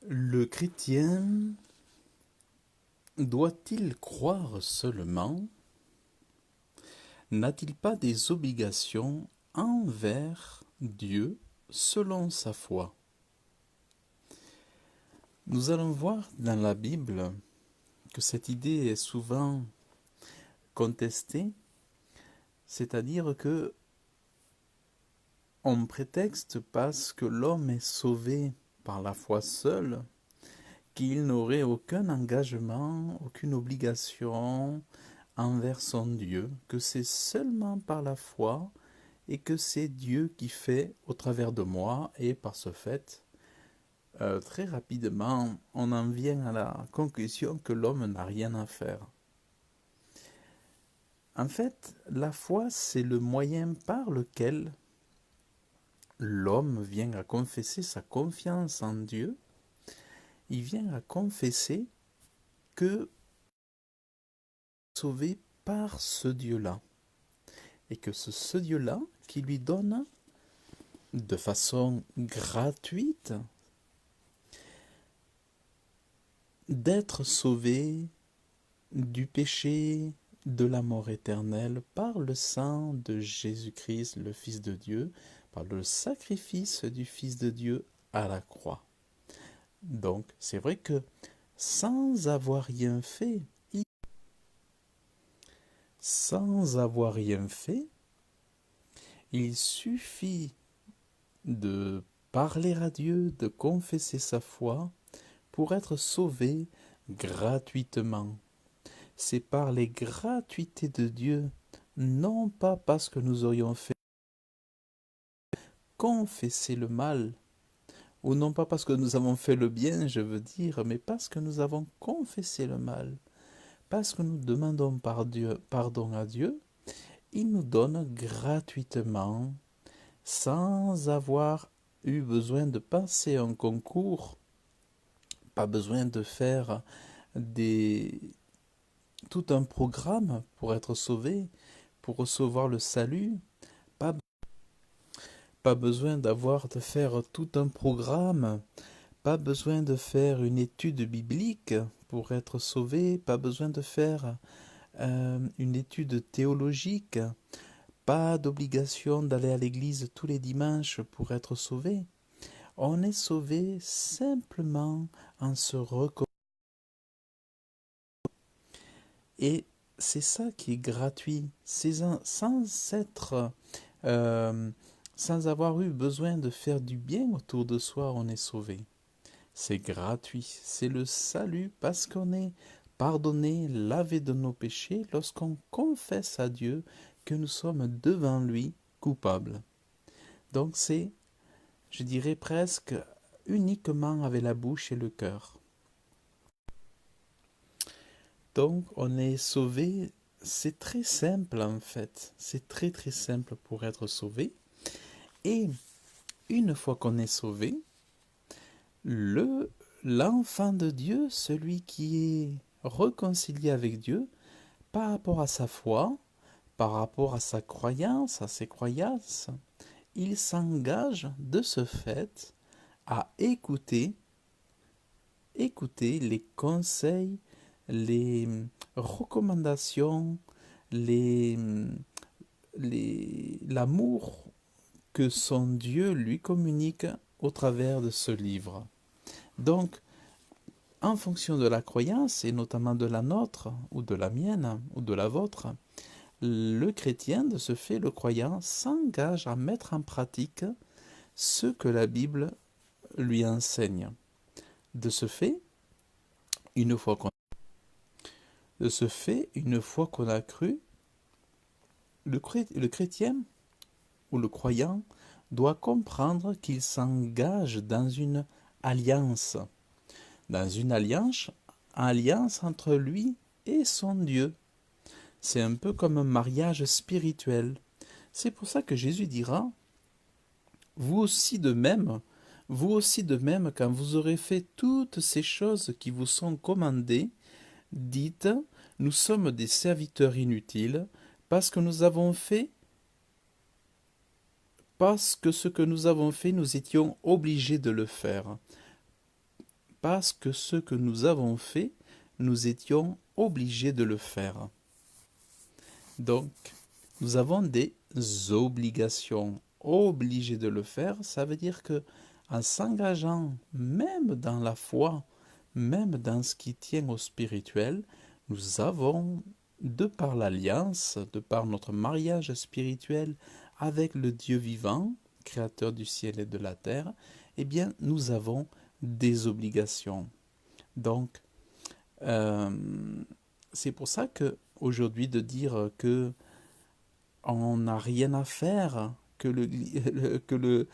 Le chrétien doit-il croire seulement? N'a-t-il pas des obligations envers Dieu selon sa foi? Nous allons voir dans la Bible que cette idée est souvent contestée, c'est-à-dire que on prétexte parce que l'homme est sauvé par la foi seule, qu'il n'aurait aucun engagement, aucune obligation envers son Dieu, que c'est seulement par la foi et que c'est Dieu qui fait au travers de moi, et par ce fait, très rapidement, on en vient à la conclusion que l'homme n'a rien à faire. En fait, la foi, c'est le moyen par lequel l'homme vient à confesser sa confiance en Dieu. Il vient à confesser que sauvé par ce Dieu-là, et que c'est ce Dieu-là qui lui donne de façon gratuite d'être sauvé du péché, de la mort éternelle par le sang de Jésus-Christ, le Fils de Dieu, par le sacrifice du Fils de Dieu à la croix. Donc, c'est vrai que sans avoir rien fait, sans avoir rien fait, il suffit de parler à Dieu, de confesser sa foi pour être sauvé gratuitement. C'est par les gratuités de Dieu, non pas parce que nous aurions fait confesser le mal, ou non pas parce que nous avons fait le bien, je veux dire, mais parce que nous avons confessé le mal, parce que nous demandons pardon à Dieu, il nous donne gratuitement, sans avoir eu besoin de passer un concours, pas besoin de faire des... tout un programme pour être sauvé, pour recevoir le salut, pas, pas besoin de faire tout un programme, pas besoin de faire une étude biblique pour être sauvé, pas besoin de faire une étude théologique, pas d'obligation d'aller à l'église tous les dimanches pour être sauvé. On est sauvé simplement en se reconnaissant. Et c'est ça qui est gratuit. Sans être, euh, sans avoir eu besoin de faire du bien autour de soi, on est sauvé. C'est gratuit. C'est le salut parce qu'on est pardonné, lavé de nos péchés lorsqu'on confesse à Dieu que nous sommes devant lui coupables. Donc c'est, je dirais presque uniquement avec la bouche et le cœur. Donc on est sauvé, c'est très simple en fait, c'est très très simple pour être sauvé. Et une fois qu'on est sauvé, le l'enfant de Dieu, celui qui est réconcilié avec Dieu, par rapport à sa foi, par rapport à sa croyance, à ses croyances, il s'engage de ce fait à écouter les conseils, les recommandations, les, l'amour que son Dieu lui communique au travers de ce livre. Donc, en fonction de la croyance, et notamment de la nôtre, ou de la mienne, ou de la vôtre, le chrétien, de ce fait, le croyant, s'engage à mettre en pratique ce que la Bible lui enseigne. De ce fait, une fois qu'on une fois qu'on a cru, le chrétien ou le croyant doit comprendre qu'il s'engage dans une alliance entre lui et son Dieu. C'est un peu comme un mariage spirituel. C'est pour ça que Jésus dira, vous aussi de même, vous aussi de même, quand vous aurez fait toutes ces choses qui vous sont commandées, dites, nous sommes des serviteurs inutiles, parce que nous avons fait, parce que ce que nous avons fait, nous étions obligés de le faire. parce que ce que nous avons fait, nous étions obligés de le faire. Donc, nous avons des obligations. Obligés de le faire, ça veut dire que en s'engageant même dans la foi, même dans ce qui tient au spirituel, nous avons, de par l'alliance, de par notre mariage spirituel avec le Dieu vivant, créateur du ciel et de la terre, eh bien, nous avons des obligations. Donc, euh, c'est pour ça que aujourd'hui de dire que on n'a rien à faire, que que le